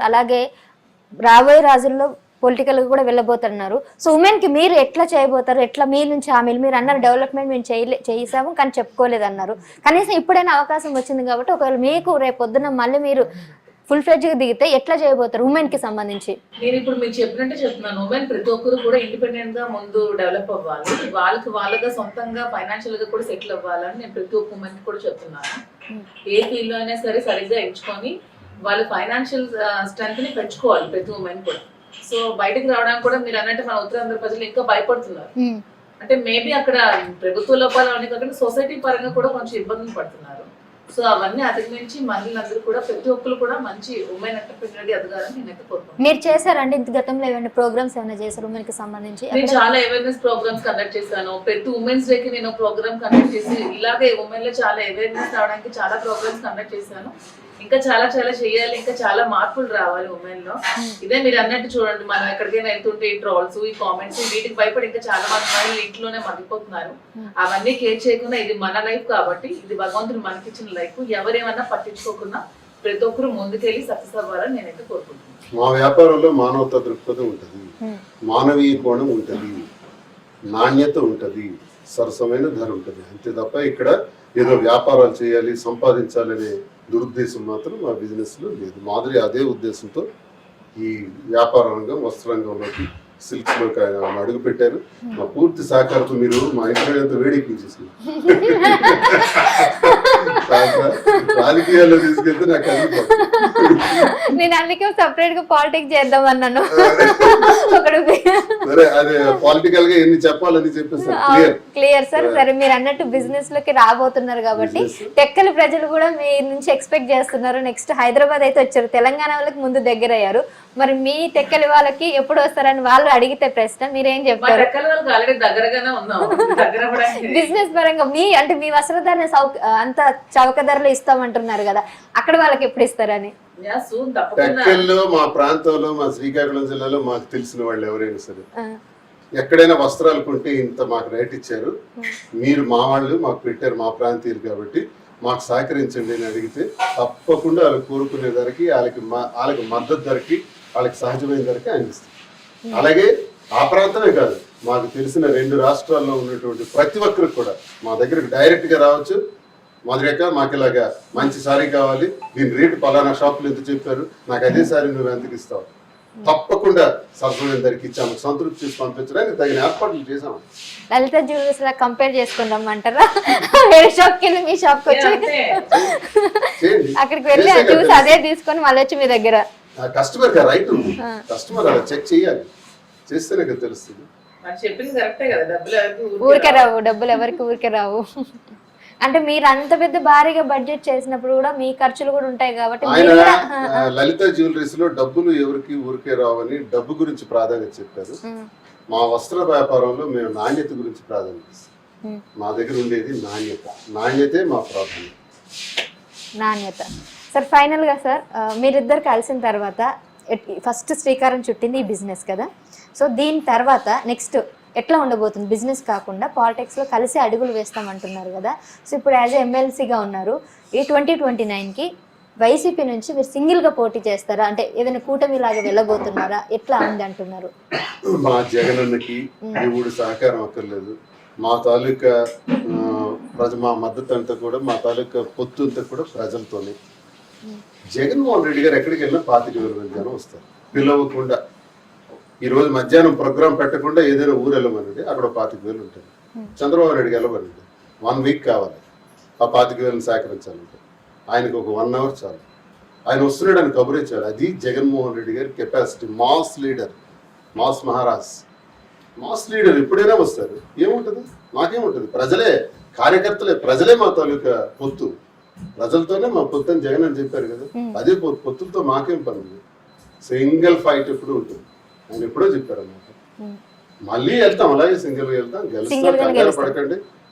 అలాగే రాబోయే రోజుల్లో పొలిటికల్ కూడా వెళ్ళబోతున్నారు. సో ఉమెన్ కి మీరు ఎట్లా చేయబోతారు, ఎట్లా మీ నుంచి హామీలు మీరు అన్నారు డెవలప్మెంట్ మేము చేసాము కానీ చెప్పుకోలేదు అన్నారు. కనీసం ఇప్పుడైనా అవకాశం వచ్చింది కాబట్టి ఒకవేళ మీకు రేపు పొద్దున మళ్ళీ మీరు ఫుల్ ఫ్లెడ్జ్ గా దిగితే ఎట్లా చేయబోతారు ఉమెన్ కి సంబంధించి? నేను ఇప్పుడు మీరు చెప్పినట్టే చెప్తున్నాను, ఉమెన్ ప్రతి ఒక్కరు కూడా ఇండిపెండెంట్ గా ముందు డెవలప్ అవ్వాలి, వాళ్ళగా సొంతంగా ఫైనాన్షియల్ గా కూడా సెటిల్ అవ్వాలని నేను ప్రతి ఒక్క ఉమెన్ కి కూడా చెప్తున్నాను. ఏ ఫీల్డ్ లో అయినా సరే సరిగ్గా ఎంచుకొని వాళ్ళ ఫైనాన్షియల్ స్ట్రెంత్ ని పెంచుకోవాలి ప్రతి ఉమెన్ కూడా. సో బయటకు రావడానికి కూడా మీరు అన్నట్టు మన ఉత్తరాంధ్ర ప్రజలు ఇంకా భయపడుతున్నారు. అంటే మేబీ అక్కడ ప్రభుత్వ లోపాలు అనే కాకుండా సొసైటీ పరంగా కూడా కొంచెం ఇబ్బందులు పడుతున్నారు. సో అవన్నీ అధిగమించి మహిళలందరూ కూడా ప్రతి ఒక్కరు కూడా మంచి ఉమెన్ ఎంటర్‌ప్రెన్యూర్ ఎదగాలని నేనైతే కోరుకుంటున్నాను. మీరు చేశారండి ఇంత గతంలో ఏమైనా ప్రోగ్రామ్స్ ఏమైనా చేశారు ఉమెన్ కి సంబంధించి? నేను చాలా అవేర్నెస్ ప్రోగ్రామ్స్ కండక్ట్ చేశాను. ప్రతి ఉమెన్స్ డే కి నేను ప్రోగ్రామ్ కండక్ట్ చేసి ఇలాగే ఉమెన్ లో చాలా అవేర్నెస్ రావడానికి చాలా ప్రోగ్రామ్స్ కండక్ట్ చేశాను. ఇంకా చాలా చాలా చేయాలి, ఇంకా చాలా మార్పులు రావాలి ఉమెన్ లో. ఇదే మీరు అన్నట్టు చూడండి, మనం ఎక్కడికైనా వెళ్తుంటే ఈ ట్రోల్స్, ఈ కామెంట్స్, వీటికి భయపడి ఇంకా చాలా మంది మహిళలు ఇంట్లోనే మగ్గిపోతున్నారు. అవన్నీ కేర్ చేయకుండా ఇది మన లైఫ్ కాబట్టి, ఇది భగవంతుడు మనకిచ్చిన లైఫ్, ఎవరేమన్నా పట్టించుకోకుండా ప్రతి ఒక్కరు ముందుకెళ్ళి సక్సెస్ అవ్వాలని నేనైతే కోరుకుంటున్నాను. మా వ్యాపారంలో మానవతా దృక్పథం ఉంటది, మానవీయ కోణం ఉంటది, నాణ్యత ఉంటది, సరసమైన ధర ఉంటది. అంతే తప్ప ఇక్కడ ఏదో వ్యాపారాలు చేయాలి, సంపాదించాలనే దురుద్దేశం మాత్రం మా బిజినెస్ లో లేదు. మాదిరి అదే ఉద్దేశంతో ఈ వ్యాపార రంగం, వస్త్ర రంగంలోకి, సిల్క్స్ లోకి ఆయన అడుగు పెట్టారు. మా పూర్తి సహకారంతో మీరు మా ఇంట్లో ఎంత వేడిపించేసి రాజకీయాల్లో తీసుకెళ్తే నాకు నేను అందుకే సపరేట్ గా పాలిటిక్స్ చేద్దాం అన్నాను. సరే, అదే పొలిటికల్ గా ఎన్ని చెప్పాలని చెప్పేసి క్లియర్ సార్. సరే, మీరు అన్నట్టు బిజినెస్ లోకి రాబోతున్నారు కాబట్టి టెక్కలి ప్రజలు కూడా మీ నుంచి ఎక్స్పెక్ట్ చేస్తున్నారు. నెక్స్ట్ హైదరాబాద్ అయితే వచ్చారు, తెలంగాణ వాళ్ళకి ముందు దగ్గర అయ్యారు. మరి మీ టెక్కలి వాళ్ళకి ఎప్పుడు వస్తారని వాళ్ళు అడిగితే ప్రశ్న మీరేం చెప్తారు? బిజినెస్ పరంగా అంటే మీ వస్త్రధారణ అంత చౌక ధరలు ఇస్తామంటున్నారు కదా, అక్కడ వాళ్ళకి ఎప్పుడు ఇస్తారని? టెక్కల్లో మా ప్రాంతంలో, మా శ్రీకాకుళం జిల్లాలో మాకు తెలిసిన వాళ్ళు ఎవరైనా సరే ఎక్కడైనా వస్త్రాలు కొంటే ఇంత మాకు రేట్ ఇచ్చారు, మీరు మా వాళ్ళు మాకు పెట్టారు, మా ప్రాంతీయులు కాబట్టి మాకు సహకరించండి అని అడిగితే తప్పకుండా వాళ్ళు కోరుకునే ధరకి, వాళ్ళకి మద్దతు ధరకి, వాళ్ళకి సహజమైన ధరకి అందిస్తాం. అలాగే ఆ ప్రాంతమే కాదు, మాకు తెలిసిన 2 రాష్ట్రాల్లో ఉన్నటువంటి ప్రతి ఒక్కరికి కూడా మా దగ్గరకు డైరెక్ట్ గా రావచ్చు. మొదటిగా మాకు ఇలాగా మంచి సారీ కావాలి, దీని రేటు పలానా షాపులు ఎంత చెప్పారు, నాకు అదే సారీ నువ్వు ఎంతకి ఇస్తావు, తప్పకుండా సరసమైన ధరకి ఇచ్చాము, సంతృప్తి చేసి పంపించడానికి తగిన ఏర్పాట్లు చేసాము. లలిత జ్యువెలర్స్ లా కంపేర్ చేసుకుందాం అంటారా? వేరే షాప్ కి వెళ్ళి మీ షాప్ కి వచ్చి అక్కడికి వెళ్ళి చూసి అదే తీసుకొని మళ్ళీ వచ్చి మీ దగ్గర కస్టమర్ గా రైట్ ఉంది, కస్టమర్ అలా చెక్ చేయాలి, చేస్తేనే కదా తెలుస్తుంది. ఊరికే రావు డబ్బులు, ఎవరికి ఊరికే రావు. అంటే మీరు అంత పెద్ద భారీగా బడ్జెట్ చేసినప్పుడు కూడా మీ ఖర్చులు కూడా ఉంటాయి కాబట్టి. లలిత జ్యువెలరీస్ లో డబ్బులు ఎవరికి ఊరికే రావని డబ్బు గురించి ప్రాధాన్యత చెప్పారు. మా వస్త్ర వ్యాపారంలో మేము నాణ్యత గురించి ప్రాధాన్యత ఇస్తాం. మా దగ్గర ఉండేది నాణ్యత, నాణ్యతే మా ప్రాధాన్యత. నాణ్యత. సార్ ఫైనల్ గా సార్, మీరిద్దరు కలిసిన తర్వాత ఫస్ట్ శ్రీకారం చుట్టింది ఈ బిజినెస్ కదా, సో దీని తర్వాత నెక్స్ట్ ఎట్లా ఉండబోతుంది? బిజినెస్ కాకుండా పాలిటిక్స్లో కలిసి అడుగులు వేస్తామంటున్నారు కదా, సో ఇప్పుడు యాజ్ ఎమ్మెల్సీగా ఉన్నారు, ఈ 2029కి వైసీపీ నుంచి మీరు సింగిల్గా పోటీ చేస్తారా, అంటే ఏదైనా కూటమి లాగా వెళ్ళబోతున్నారా, ఎట్లా ఉంది అంటున్నారు? మా జగనన్నకి దేవుడు సహకారం అక్కర్లేదు, మా తాలూకా మా మద్దతు అంతా కూడా, మా తాలూకా పొత్తు అంతా కూడా ప్రజలతోనే. జగన్మోహన్ రెడ్డి గారు ఎక్కడికి వెళ్ళినా 25,000 మంది జనం వస్తారు పిలవకుండా. ఈ రోజు మధ్యాహ్నం ప్రోగ్రాం పెట్టకుండా ఏదైనా ఊరు వెళ్ళమనండి, అక్కడ 25,000 ఉంటాయి. చంద్రబాబు నాయుడుకి వెళ్ళమనండి, 1 వీక్ కావాలి ఆ 25,000 సేకరించాలంటే. ఆయనకు ఒక 1 అవర్ చాలు, ఆయన వస్తున్నాడు అని కబురే చాలు. అది జగన్మోహన్ రెడ్డి గారి capacity. Mass leader, mass Maharaj, mass leader ఎప్పుడైనా వస్తారు. ఏముంటుంది, మాకేముంటుంది, ప్రజలే కార్యకర్తలే, ప్రజలే మా తాలూకా పొత్తు, ప్రజలతోనే మా పొత్తు అని జగన్ అని చెప్పారు కదా, అదే పొత్తులతో మాకేం పని ఉంది. సింగిల్ ఫైట్ ఎప్పుడు ఉంటుంది, ఆయన ఎప్పుడో చెప్పారు అన్నమాట. మళ్ళీ వెళ్తాం, అలాగే సింగిల్ గా వెళ్తాం, గెలుస్తాం.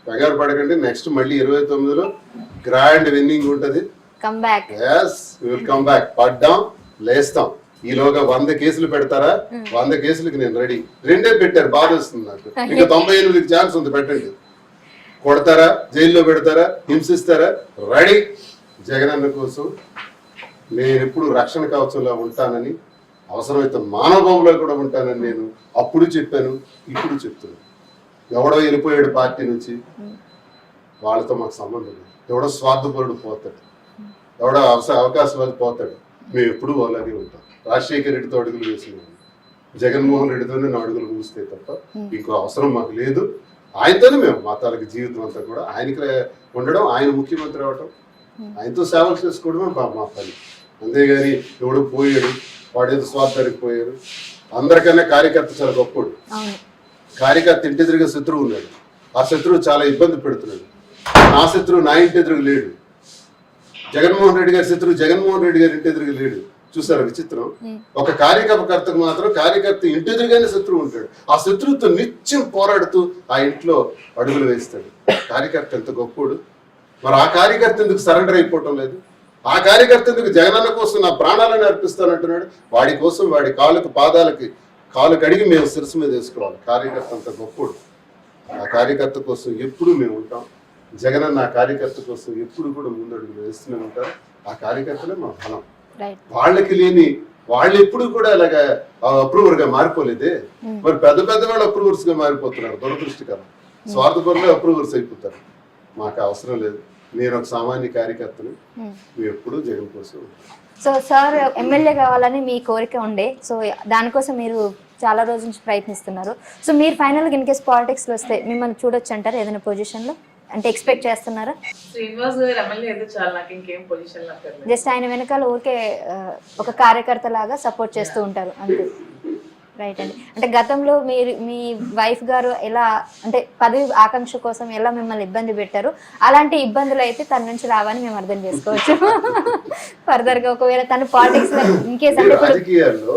కంగారు పడకండి. నెక్స్ట్ మళ్ళీ 29లో గ్రాండ్ విన్నింగ్ ఉంటది. కమ్ బ్యాక్, పడ్డాం, లేస్తాం. ఈలోగా 100 కేసులు పెడతారా? 100 కేసులకి నేను రెడీ. 2 పెట్టారు, బాధ వస్తుంది నాకు. ఇంకా 98కి ఛాన్స్ ఉంది, పెట్టండి. కొడతారా, జైల్లో పెడతారా, హింసిస్తారా, రెడీ. జగనన్న కోసం నేను ఎప్పుడు రక్షణ కవచంలో ఉంటానని, అవసరమైతే మానవంలో కూడా ఉంటానని నేను అప్పుడు చెప్పాను, ఇప్పుడు చెప్తున్నాను. ఎవడో వెళ్ళిపోయాడు పార్టీ నుంచి, వాళ్ళతో మాకు సంబంధం లేదు. ఎవడో స్వార్థపరుడు పోతాడు, ఎవడో అవకాశవాది పోతాడు, మేము ఎప్పుడు అలాగే ఉంటాం. రాజశేఖర్ రెడ్డితో అడుగులు వేసినాము, జగన్మోహన్ రెడ్డితోనే నా అడుగులు మూస్తే తప్ప ఇంకో అవసరం మాకు లేదు. ఆయనతోనే మేము మా తాలూకు జీవితం అంతా కూడా ఆయనకి ఉండడం, ఆయన ముఖ్యమంత్రి అవడం, ఆయనతో సేవలు చేసుకోవడమే మా పని. అంతేగాని ఎవడు పోయాడు, వాడేదో స్వార్థానికి పోయాడు. అందరికన్నా కార్యకర్త చాలా గొప్పడు. కార్యకర్త ఇంటి ఎదురుగా శత్రువు ఉన్నాడు, ఆ శత్రువు చాలా ఇబ్బంది పెడుతున్నాడు. నా శత్రువు నా ఇంటి ఎదురుగా లేడు, జగన్మోహన్ రెడ్డి గారి శత్రువు జగన్మోహన్ రెడ్డి గారి ఇంటి ఎదురుగా లేడు. చూసారా విచిత్రం? ఒక కార్యకర్తకు మాత్రం కార్యకర్త ఇంటి ఎదురుగానే శత్రువు ఉంటాడు. ఆ శత్రువుతో నిత్యం పోరాడుతూ ఆ ఇంట్లో అడుగులు వేస్తాడు. కార్యకర్త ఎంత గొప్పోడు. మరి ఆ కార్యకర్త ఎందుకు సరెండర్ అయిపోవటం లేదు? ఆ కార్యకర్త ఎందుకు జగనన్న కోసం నా ప్రాణాలను అర్పిస్తానంటున్నాడు? వాడి కోసం వాడి పాదాలకి కాలు కడిగి మేము శిరస్సు మీద వేసుకోవాలి. కార్యకర్త అంత గొప్పోడు. ఆ కార్యకర్త కోసం ఎప్పుడు మేము ఉంటాం. జగనన్న ఆ కార్యకర్త కోసం ఎప్పుడు కూడా ముందడుగులు వేస్తూనే ఉంటారు. ఆ కార్యకర్తలే మా బలం. వాళ్ళకి లేని వాళ్ళు ఎప్పుడు కూడా అలాగా అప్రూవర్ గా మారిపోలేదే. మరి పెద్ద వాళ్ళు అప్రూవర్స్ గా మారిపోతున్నారు. దురదృష్టకరం. స్వార్థపరులే అప్రూవర్స్ అయిపోతారు. మాకు అవసరం లేదు. నేను ఒక సామాన్య కార్యకర్తని. మేము ఎప్పుడు జగన్ కోసం. సో సార్ ఎమ్మెల్యే కావాలని మీ కోరిక ఉండే, సో దానికోసం మీరు చాలా రోజుల నుంచి ప్రయత్నిస్తున్నారు. సో మీరు ఫైనల్గా ఇన్ కేస్ పాలిటిక్స్లో వస్తే మిమ్మల్ని చూడొచ్చు అంటారు ఏదైనా పొజిషన్లో? అంటే ఎక్స్పెక్ట్ చేస్తున్నారా? శ్రీనివాస్ గారు ఎమ్మెల్యే అయితే చాలా, నాకు ఇంకేం పొజిషన్ లేదు. జస్ట్ ఆయన వెనకాల ఊరికే ఒక కార్యకర్త లాగా సపోర్ట్ చేస్తూ ఉంటారు అంతే. రైట్ అండి. అంటే గతంలో మీరు మీ వైఫ్ గారు ఎలా అంటే పదవి ఆకాంక్ష కోసం ఎలా మిమ్మల్ని ఇబ్బంది పెట్టారు, అలాంటి ఇబ్బందులు అయితే తన నుంచి రావని మేము అర్థం చేసుకోవచ్చు. ఫర్దర్ గా ఒకవేళ తను పాలిటిక్స్ లో ఇన్కేస్ రాజకీయాల్లో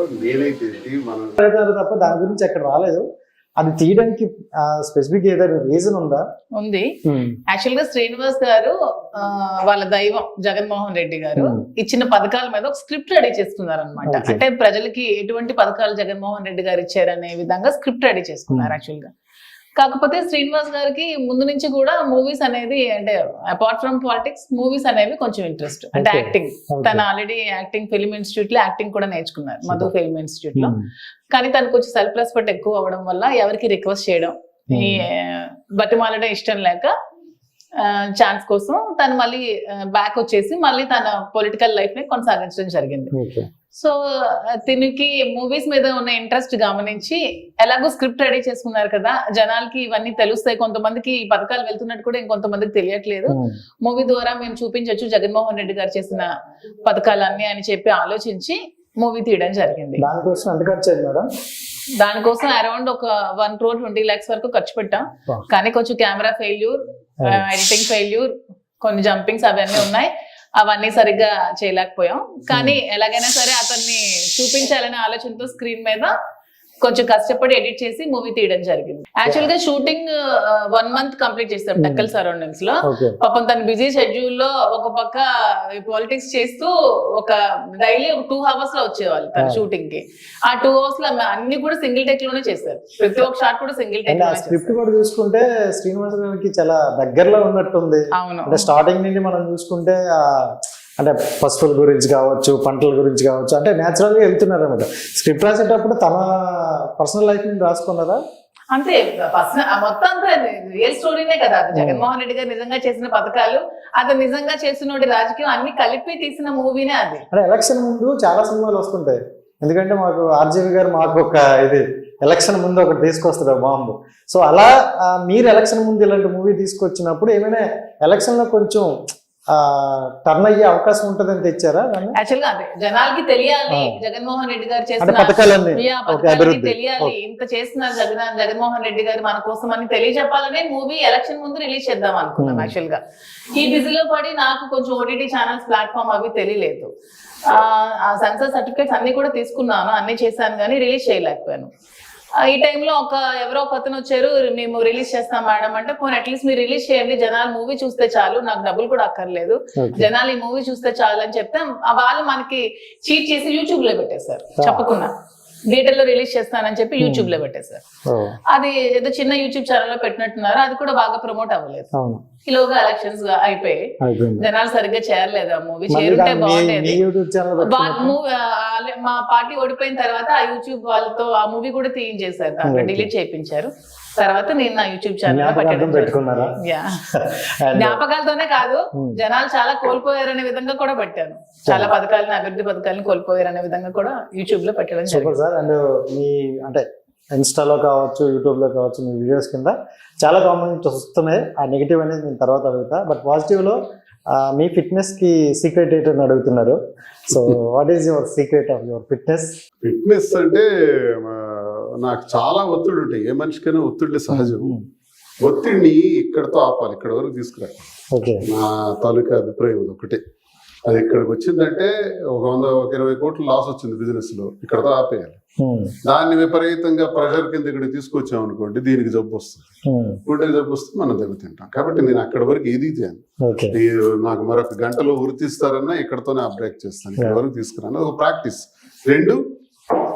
తప్ప దాని గురించి అక్కడ రాలేదు. అది తీయడానికి స్పెసిఫిక్ ఏదైనా రీజన్ ఉందా? ఉంది. యాక్చువల్ గా శ్రీనివాస్ గారు వాళ్ళ దైవం జగన్మోహన్ రెడ్డి గారు ఇచ్చిన పథకాల మీద ఒక స్క్రిప్ట్ రెడీ చేసుకున్నారు అనమాట. అంటే ప్రజలకి ఎటువంటి పథకాలు జగన్మోహన్ రెడ్డి గారు ఇచ్చారనే విధంగా స్క్రిప్ట్ రెడీ చేసుకున్నారు యాక్చువల్ గా. కాకపోతే శ్రీనివాస్ గారికి ముందు నుంచి కూడా మూవీస్ అనేది, అంటే అపార్ట్ ఫ్రమ్ పాలిటిక్స్ మూవీస్ అనేవి కొంచెం ఇంట్రెస్ట్. అంటే యాక్టింగ్, తను ఆల్రెడీ యాక్టింగ్ ఫిల్మ్ ఇన్స్టిట్యూట్ లో యాక్టింగ్ కూడా నేర్చుకున్నారు, మధు ఫిల్మ్ ఇన్స్టిట్యూట్ లో. కానీ తను కొంచెం సెల్ఫ్ రెస్పెక్ట్ ఎక్కువ అవ్వడం వల్ల ఎవరికి రిక్వెస్ట్ చేయడం, ఈ బతిమాలడం ఇష్టం లేక ఛాన్స్ కోసం తను మళ్ళీ బ్యాక్ వచ్చేసి మళ్ళీ తన పొలిటికల్ లైఫ్ ని కొనసాగించడం జరిగింది. సో దీనికి మూవీస్ మీద ఉన్న ఇంట్రెస్ట్ గమనించి ఎలాగో స్క్రిప్ట్ రెడీ చేసుకున్నారు కదా, జనాలకి ఇవన్నీ తెలుస్తాయి, కొంతమందికి ఈ పథకాలు వెళ్తున్నట్టు కూడా ఇంకొంతమందికి తెలియట్లేదు, మూవీ ద్వారా మేము చూపించవచ్చు జగన్మోహన్ రెడ్డి గారు చేసిన పథకాలన్నీ అని చెప్పి ఆలోచించి మూవీ తీయడం జరిగింది. దానికోసం అరౌండ్ ఒక 1 crore 20 lakhs వరకు ఖర్చు పెట్టాం. కానీ కొంచెం కెమెరా ఫెయిల్యూర్, ఎడిటింగ్ ఫెయిల్యూర్, కొన్ని జంపింగ్స్ అవన్నీ ఉన్నాయి, అవన్నీ సరిగ్గా చేయలేకపోయాం. కానీ ఎలాగైనా సరే అతన్ని చూపించాలనే ఆలోచనతో స్క్రీన్ మీద కొంచెం కష్టపడి ఎడిట్ చేసి మూవీ తీయడం జరిగింది. యాక్చువల్ గా షూటింగ్ 1 month కంప్లీట్ చేస్తాం టెక్కల్ సరౌండింగ్స్ లో. పాపం తన బిజీ షెడ్యూల్ లో ఒక పక్క పాలిటిక్స్ చేస్తూ ఒక డైలీ 2 hours లో వచ్చేవాళ్ళు తన షూటింగ్ కి. ఆ 2 hours లో అన్ని కూడా సింగిల్ టేక్ లోనే చేశారు, ప్రతి ఒక్క షాట్ కూడా సింగిల్ టేక్. స్క్రిప్ట్ కూడా చూసుకుంటే శ్రీనివాస్ గారికి చాలా దగ్గరలో ఉన్నట్టుంది. అవును, అంటే స్టార్టింగ్ నుండి మనం చూసుకుంటే అంటే పశువుల గురించి కావచ్చు, పంటల గురించి కావచ్చు, అంటే నేచురల్ గా వెళ్తున్నారు అనమాట. స్క్రిప్ట్ రాసేటప్పుడు తన పర్సనల్ లైఫ్ ని రాసుకున్నారా? అంతే, మొత్తం అంతా రియల్ స్టోరీనే కదా. జగన్మోహన్ రెడ్డి గారు నిజంగా చేసిన పథకాలు, అతను నిజంగా చేసిన రాజకీయం అన్ని కలిపి తీసిన మూవీనే అది. అంటే ఎలక్షన్ ముందు చాలా సినిమాలు వస్తుంటాయి. ఎందుకంటే మాకు ఆర్జీవి గారు మాకు ఒక ఇది ఎలక్షన్ ముందు ఒకటి తీసుకొస్తారు బాంబు. సో అలా మీరు ఎలక్షన్ ముందు ఇలాంటి మూవీ తీసుకొచ్చినప్పుడు ఏమైనా ఎలక్షన్ లో కొంచెం టర్న్ అయ్యే అవకాశం ఉంటుందని తెచ్చారా? యాక్చువల్ గా అదే జనాలకి తెలియాలి, జగన్మోహన్ రెడ్డి గారు చేసిన పథకాలన్నీ తెలియాలి, ఇంత చేస్తున్నారు జగన్మోహన్ రెడ్డి గారు మన కోసం అని తెలియజెప్పాలనే మూవీ ఎలక్షన్ ముందు రిలీజ్ చేద్దాం అనుకున్నాం. యాక్చువల్ గా ఈ బిజీలో పడి నాకు కొంచెం ఓటీటీ ఛానల్స్ ప్లాట్ఫామ్ అవి తెలియలేదు. ఆ సెన్సర్ సర్టిఫికేట్స్ అన్ని కూడా తీసుకున్నాను, అన్ని చేశాను, కానీ రిలీజ్ చేయలేకపోయాను. ఈ టైంలో ఎవరో ఒక అతను వచ్చారు, మేము రిలీజ్ చేస్తాం మేడం అంటే, పోనీ అట్లీస్ట్ మీరు రిలీజ్ చేయండి, జనాలు మూవీ చూస్తే చాలు, నాకు డబ్బులు కూడా అక్కర్లేదు, జనాలు ఈ మూవీ చూస్తే చాలు అని చెప్తే వాళ్ళు మనకి చీట్ చేసి యూట్యూబ్ లో పెట్టేశారు చెప్పకుండా. థియేటర్ లో రిలీజ్ చేస్తానని చెప్పి యూట్యూబ్ లో పెట్టేశారు. అది ఏదో చిన్న యూట్యూబ్ ఛానల్ లో పెట్టినట్టున్నారు, అది కూడా బాగా ప్రమోట్ అవ్వలేదు. అవును, ఈలోగా ఎలక్షన్స్ అయిపోయి అయిపోయింది. జనాలు సరిగ్గా చేరలేదు. ఆ మూవీ మళ్ళీ చేరుంటే దాన్ని బాగుండేది. మీ యూట్యూబ్ ఛానల్ మా పార్టీ ఓడిపోయిన తర్వాత ఆ యూట్యూబ్ వాళ్ళతో ఆ మూవీ కూడా తీయించేశారు, దాంట్లో డిలీట్ చేయించారు. తర్వాత నేను నా యూట్యూబ్ ఛానల్ పెట్టుకున్నారా? జ్ఞాపకాలతోనే కాదు, జనాలు చాలా కోల్పోయారనే విధంగా కూడా పెట్టాను. చాలా పథకాలను, అభివృద్ధి పథకాలను కోల్పోయారనే విధంగా కూడా యూట్యూబ్ లో పెట్టడం జరిగింది. సార్, అండ్ మీ అంటే ఇన్స్టాలో కావచ్చు, యూట్యూబ్ లో కావచ్చు, మీ వీడియోస్ కింద చాలా కామెంట్స్ వస్తున్నాయి. ఆ నెగిటివ్ అనేది నేను తర్వాత అడుగుతా, బట్ పాజిటివ్ లో మీ ఫిట్నెస్ కి సీక్రెట్ ఏంటని అడుగుతున్నారు. So what is your secret of your fitness? Fitness అంటే నాకు చాలా ఒత్తిడి ఉంటాయి. ఏ మనిషికైనా ఒత్తిడి సహజం. ఒత్తిడిని ఇక్కడతో ఆపాలి, ఇక్కడ వరకు తీసుకురావాలి. ఓకే, నా తాలూకా అభిప్రాయం ఒకటే. అది ఇక్కడికి వచ్చిందంటే ఒక 120 కోట్లు లాస్ వచ్చింది బిజినెస్ లో, ఇక్కడతో ఆపేయాలి. దాన్ని విపరీతంగా ప్రెషర్ కింద ఇక్కడ తీసుకొచ్చాం అనుకోండి, దీనికి జబ్బు వస్తుంది. గుండెకి జబ్బు వస్తే మనం దెబ్బతింటాం. కాబట్టి నేను అక్కడి వరకు ఏది చేయను. నాకు మరొక గంటలో గుర్తిస్తారన్నా ఇక్కడతోనే ఆ బ్రేక్ చేస్తాను, ఇక్కడ వరకు తీసుకురాను. ఒక ప్రాక్టీస్. 2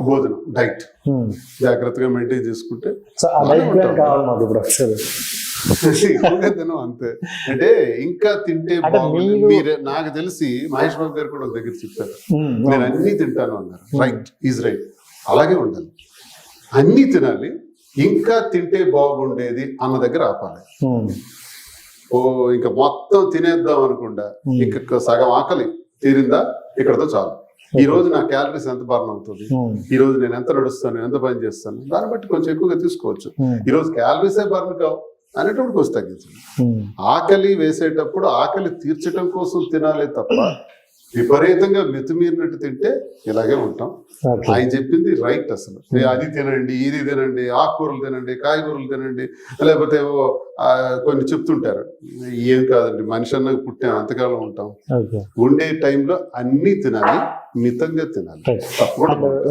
భోజనం, డైట్ జాగ్రత్తగా మెయింటైన్ చేసుకుంటే తినం అంతే. అంటే ఇంకా తింటే మీరే, నాకు తెలిసి మహేష్ బాబు గారు కూడా ఒక దగ్గర చెప్పారు, నేను అన్ని తింటాను అన్నారు. రైట్ ఈజ్ రైట్, అలాగే ఉండాలి. అన్ని తినాలి, ఇంకా తింటే బాగుండేది అన్న దగ్గర ఆపాలి. ఇంకా మొత్తం తినేద్దాం అనుకుండా ఇంకా సగం ఆకలి తీరిందా, ఇక్కడతో చాలు. ఈ రోజు నా క్యాలరీస్ ఎంత బర్న్ అవుతుంది, ఈ రోజు నేను ఎంత నడుస్తాను, ఎంత పని చేస్తాను, దాన్ని బట్టి కొంచెం ఎక్కువగా తీసుకోవచ్చు. ఈ రోజు క్యాలరీసే బర్న్ కావు అనేటప్పుడు కొంచెం తగ్గించండి. ఆకలి వేసేటప్పుడు ఆకలి తీర్చడం కోసం తినాలే తప్ప విపరీతంగా మితిమీరినట్టు తింటే ఇలాగే ఉంటాం. ఆయన చెప్పింది రైట్. అసలు అది తినండి, ఇది తినండి, ఆకుకూరలు తినండి, కాయగూరలు తినండి, లేకపోతే కొన్ని చెప్తుంటారు. ఏం కాదండి, మనిషి అన్నది పుట్టాం, ఎంతకాలం ఉంటాం. ఉండే టైంలో అన్ని తినాలి, మితంగా తినాలి.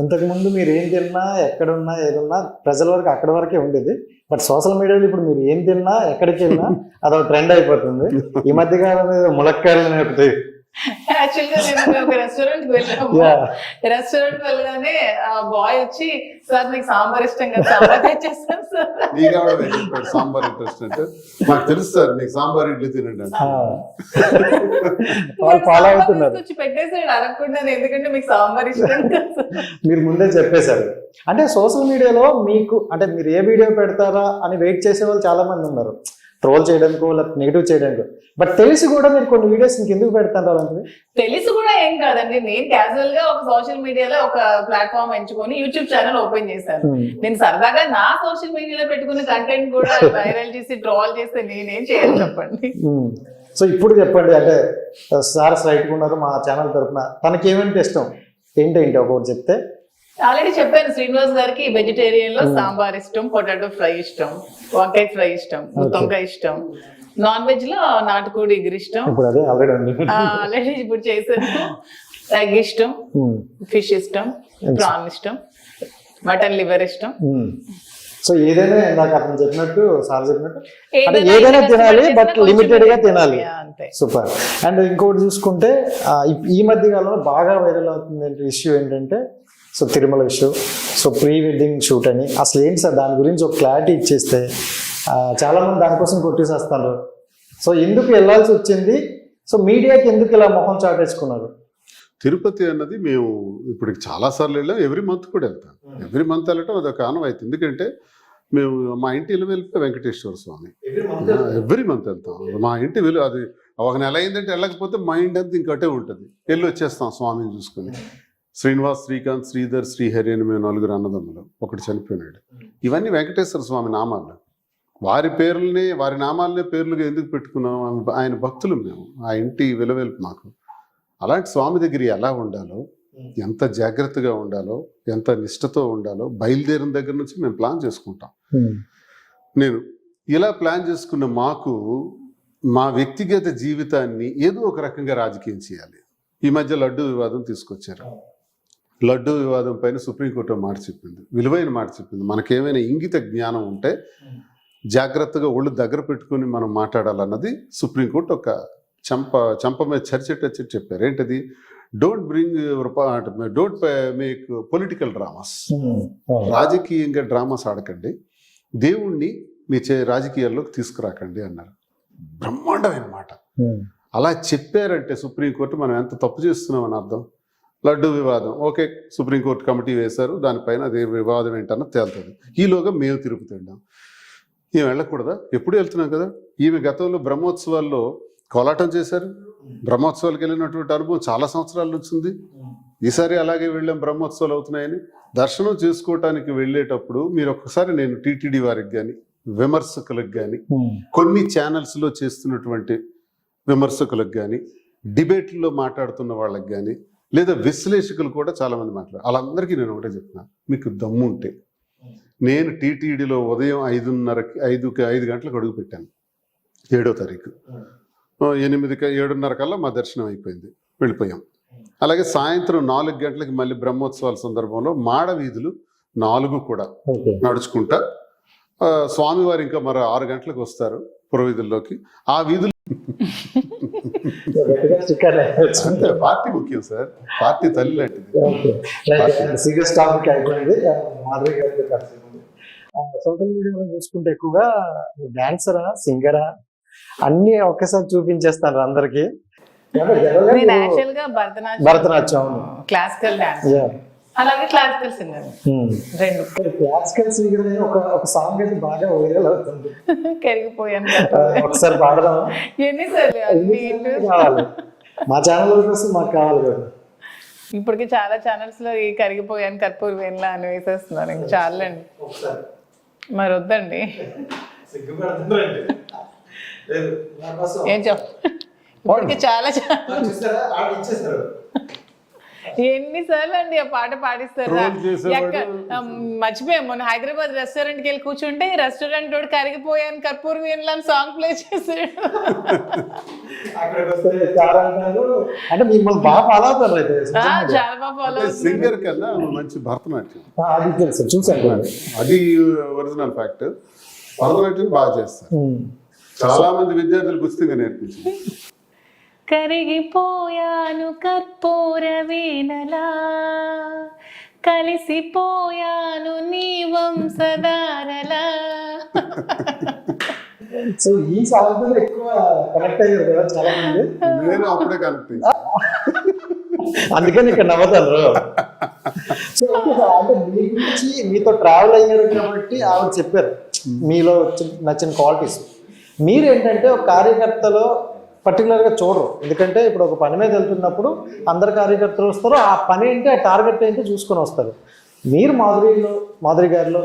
ఇంతకు ముందు మీరు ఏం తిన్నా, ఎక్కడున్నా, ఏదున్నా ప్రజల వరకు అక్కడ వరకే ఉండేది. బట్ సోషల్ మీడియాలో ఇప్పుడు మీరు ఏం తిన్నా, ఎక్కడికి వెళ్ళినా అదొక ట్రెండ్ అయిపోతుంది. ఈ మధ్య కాలంలో ములక్కాయలు ఒకటి. యాక్చువల్గా నేను ఒక రెస్టారెంట్ వెళ్ళాము. రెస్టారెంట్ వెళ్ళగానే ఆ బాయ్ వచ్చి, సార్ మీకు సాంబార్ ఇష్టం కదా, సాంబార్ తెచ్చేస్తాను సార్. సాంబార్ ఇంట్రెస్ట్ అంటే నాకు తెలుసు సార్, మీకు సాంబార్ ఇడ్లీ తినండి ఫాలో అవుతున్నారు. పెట్టేసాడు అడగకుండా, ఎందుకంటే మీకు సాంబార్ ఇష్టం కదా. మీరు ముందే చెప్పేశారు. అంటే సోషల్ మీడియాలో మీకు అంటే మీరు ఏ వీడియో పెడతారా అని వెయిట్ చేసే వాళ్ళు చాలా మంది ఉన్నారు, ట్రోల్ చేయడానికో లేకపోతే నెగిటివ్ చేయడానికో. బట్ తెలిసి కూడా మీరు కొన్ని వీడియోస్ ఇంకెందుకు పెడతారు అలాంటివి? తెలిసి కూడా ఏం కాదండి, నేను క్యాజువల్ గా ఒక సోషల్ మీడియాలో ఒక ప్లాట్ఫామ్ ఎంచుకొని యూట్యూబ్ ఛానల్ ఓపెన్ చేశాను. నేను సరదాగా నా సోషల్ మీడియాలో పెట్టుకున్న కంటెంట్ కూడా వైరల్ చేసి ట్రోల్ చేస్తే నేనేం చేయాలి చెప్పండి. సో ఇప్పుడు చెప్పండి, అంటే సార్ రైట్ ఉన్నారు మా ఛానల్ తరఫున, తనకి ఏమంటే ఇష్టం ఏంటంటే ఒకటి చెప్తే. ఆల్రెడీ చెప్పాను, శ్రీనివాస్ గారికి వెజిటేరియన్ లో సాంబార్ ఇష్టం, పొటాటో ఫ్రై ఇష్టం, వంకాయ ఫ్రై ఇష్టం, గుత్తొంకాయ ఇష్టం. నాన్ వెజ్ లో నాటుకోడి ఎగురు ఇష్టం, ఆల్రెడీ ఇప్పుడు చేశాను. ఎగ్ ఇష్టం, ఫిష్ ఇష్టం, ప్రాన్ ఇష్టం, మటన్ లివర్ ఇష్టం. సో ఏదైనా నాకు అతను చెప్పినట్టు, సార్ చెప్పినట్టు ఏదైనా తినాలి, బట్ లిమిటెడ్ గా తినాలి. సూపర్. అండ్ ఇంకోటి చూసుకుంటే ఈ మధ్య కాలంలో బాగా వైరల్ అవుతుంది ఇష్యూ ఏంటంటే, so Tirumala issue. So pre wedding shoot అని అసలు ఏంటి సార్, దాని గురించి ఒక క్లారిటీ ఇచ్చేస్తే. చాలా మంది దానికోసం కొట్టేసేస్తారు. సో ఎందుకు వెళ్ళాల్సి వచ్చింది, సో మీడియాకి ఎందుకు ఇలా మొహం చాటేసుకున్నారు? తిరుపతి అన్నది మేము ఇప్పుడు చాలా సార్లు వెళ్ళాం, ఎవ్రీ మంత్ కూడా వెళ్తాం. ఎవ్రీ మంత్ వెళ్ళటం అదొక ఆనవాయితీ. ఎందుకంటే మేము మా ఇంటి ఇల్లు వెళ్తే వెంకటేశ్వర స్వామి ఎవ్రీ మంత్ వెళ్తాం. మా ఇంటి విలువ అది ఒక నెల అయిందంటే వెళ్ళకపోతే మైండ్ అంతా ఇంకటే ఉంటుంది, వెళ్ళి వచ్చేస్తాం స్వామిని చూసుకుని. శ్రీనివాస్, శ్రీకాంత్, శ్రీధర్, శ్రీహరి అని మేము 4 అన్నదమ్ములు, ఒకటి చనిపోయినాడు. ఇవన్నీ వెంకటేశ్వర స్వామి నామాలు. వారి పేర్లని, వారి నామాలనే పేర్లుగా ఎందుకు పెట్టుకున్నాం? ఆయన భక్తులు మేము, ఆ ఇంటి విలువెల్పు మాకు. అలాంటి స్వామి దగ్గర ఎలా ఉండాలో, ఎంత జాగ్రత్తగా ఉండాలో, ఎంత నిష్ఠతో ఉండాలో బయలుదేరిన దగ్గర నుంచి మేము ప్లాన్ చేసుకుంటాం. నేను ఇలా ప్లాన్ చేసుకున్న మాకు మా వ్యక్తిగత జీవితాన్ని ఏదో ఒక రకంగా రాజకీయం చేయాలి. ఈ మధ్య లడ్డు వివాదం తీసుకొచ్చారు. లడ్డు వివాదం పైన సుప్రీంకోర్టు మాట చెప్పింది, విలువైన మాట చెప్పింది. మనకేమైనా ఇంగిత జ్ఞానం ఉంటే జాగ్రత్తగా ఒళ్ళు దగ్గర పెట్టుకుని మనం మాట్లాడాలన్నది సుప్రీంకోర్టు ఒక చంప మీద చర్చేటచ్చి చెప్పారు. ఏంటది? Don't make political dramas. రాజకీయంగా డ్రామాస్ ఆడకండి, దేవుణ్ణి మీ రాజకీయాల్లోకి తీసుకురాకండి అన్నారు. బ్రహ్మాండమైన మాట. అలా చెప్పారంటే సుప్రీంకోర్టు మనం ఎంత తప్పు చేస్తున్నామని అర్థం. లడ్డు వివాదం, ఓకే, సుప్రీంకోర్టు కమిటీ వేశారు, దానిపైన అదే వివాదం ఏంటన్నా తేలుతుంది. ఈలోగా మేము తిరుపతి వెళ్ళాం. ఈమె వెళ్ళకూడదా? ఎప్పుడు వెళ్తున్నాం కదా. ఈమె గతంలో బ్రహ్మోత్సవాల్లో కోలాటం చేశారు. బ్రహ్మోత్సవాలకు వెళ్ళినటువంటి అనుభవం చాలా సంవత్సరాల నుంచి ఉంది. ఈసారి అలాగే వెళ్ళాం, బ్రహ్మోత్సవాలు అవుతున్నాయని. దర్శనం చేసుకోవటానికి వెళ్ళేటప్పుడు మీరు ఒక్కసారి, నేను టీటీడీ వారికి కానీ విమర్శకులకు కానీ కొన్ని ఛానల్స్లో చేస్తున్నటువంటి విమర్శకులకు కానీ డిబేట్లో మాట్లాడుతున్న వాళ్ళకి కానీ లేదా విశ్లేషకులు కూడా చాలామంది మాట్లాడారు. వాళ్ళందరికీ నేను ఒకటే చెప్తున్నా, మీకు దమ్ము ఉంటే నేను టీటీడీలో ఉదయం 5 గంటలకు అడుగు పెట్టాను 7వ తారీఖు. 7:30 కల్లా మా దర్శనం అయిపోయింది, వెళ్ళిపోయాం. అలాగే సాయంత్రం 4 గంటలకి మళ్ళీ బ్రహ్మోత్సవాల సందర్భంలో మాడ వీధులు 4 కూడా నడుచుకుంటా, స్వామివారు ఇంకా మరో 6 గంటలకు వస్తారు పురవీధుల్లోకి. ఆ వీధులు అంతే, పార్టీ ముఖ్యం సార్, పార్టీ తల్లి లాంటిది. సోషల్ మీడియాలో చూసుకుంటే ఎక్కువగా డాన్సరా, సింగరా అన్ని ఒకేసారి చూపించేస్తారు అందరికి. నేను యాక్చువల్ గా భరతనాట్యం, క్లాసికల్ డాన్స్, అలాగే క్లాసికల్ సింగర్, రెండు. క్లాసికల్ సింగర్ ఒక సాంగ్ అయితే బాగా వైరల్ అవుతుంది, కరిగిపోయాను. ఒకసారి పాడదాం. ఎన్నిసార్లు కావాలి మా ఛానల్ కోసం, మాకు కావాలి కదా. ఇప్పటికి చాలా ఛానల్స్ లో ఈ కరిగిపోయాను కర్పూర్ వేన్లా అని వేసేస్తున్నారు. ఇంక చాలండి, మరి వద్దండి. ఏం ఇప్పటికి చాలా ఎన్నిసార్లు అండి ఆ పాట పాడిస్తారు. మర్చిపోయాం, మొన్న హైదరాబాద్ రెస్టారెంట్ కి వెళ్ళి కూర్చుంటే రెస్టారెంట్ వాడు కరిగిపోయాను కర్పూర్ వేన్లా సాంగ్ ప్లే చేశాడు. అంటే మిమ్మల్ని బాగా ఫాలో అవుతారు అయితే. చాలా బాగా ఫాలో అవుతారు. సింగర్ కన్నా మంచి భరతనాట్యం, అది తెలుసు, చూసాను, అది ఒరిజినల్ ఫ్యాక్ట్. భరతనాట్యం బాగా చేస్తారు. చాలా మంది విద్యార్థులు కుస్తీగా నేర్పించారు. కరిగిపోయాను కర్పూర వేనలా, కలిసిపోయాను నీ వంశధారలా. సో ఈ సాంగ్ ఎక్కువ కనెక్ట్ అయ్యారు కదా చాలా మంది. నేను అప్పుడే కనెక్ట్ అయ్యా, అందుకని ఇక్కడ నవ్వుతారు. సో అంటే మీ గురించి మీతో ట్రావెల్ అయ్యారు కాబట్టి ఆవిడ చెప్పారు మీలో నచ్చిన క్వాలిటీస్. మీరేంటంటే ఒక కార్యకర్తలో పర్టికులర్గా చూడరు, ఎందుకంటే ఇప్పుడు ఒక పని మీద వెళ్తున్నప్పుడు అందరు కార్యకర్తలు వస్తారు, ఆ పని ఏంటి, ఆ టార్గెట్ ఏంటి చూసుకొని వస్తారు. మీరు మాధురి గారిలో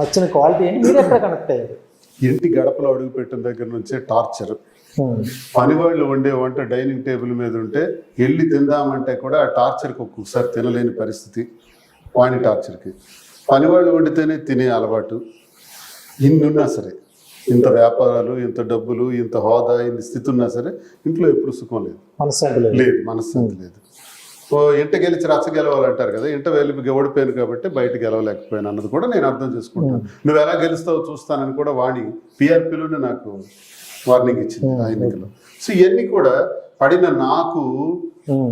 నచ్చిన క్వాలిటీ ఏంటి, మీరు ఎక్కడ కనెక్ట్ అయ్యారు? ఇంటి గడపలో అడుగు పెట్టిన దగ్గర నుంచే టార్చర్. పనివాళ్ళు వండే వంట డైనింగ్ టేబుల్ మీద ఉంటే వెళ్ళి తిందామంటే కూడా ఆ టార్చర్కి ఒక్కొక్కసారి తినలేని పరిస్థితి. వాణి టార్చర్కి పనివాళ్ళు వండితేనే తినే అలవాటు. ఇన్నున్నా సరే, ఇంత వ్యాపారాలు, ఇంత డబ్బులు, ఇంత హోదా, ఇంత స్థితి ఉన్నా సరే ఇంట్లో ఎప్పుడు సుఖం లేదు, మనశ్శాంతి లేదు. ఇంట గెలిచి రచ్చ గెలవాలంటారు కదా, ఇంట వెళ్ళి ఓడిపోయాను కాబట్టి బయట గెలవలేకపోయాను అన్నది కూడా నేను అర్థం చేసుకుంటాను. నువ్వు ఎలా గెలుస్తావో చూస్తానని కూడా వాణి పిఆర్పీలోనే నాకు వార్నింగ్ ఇచ్చింది ఆ ఎన్నికలో. సో ఇవన్నీ కూడా పడిన నాకు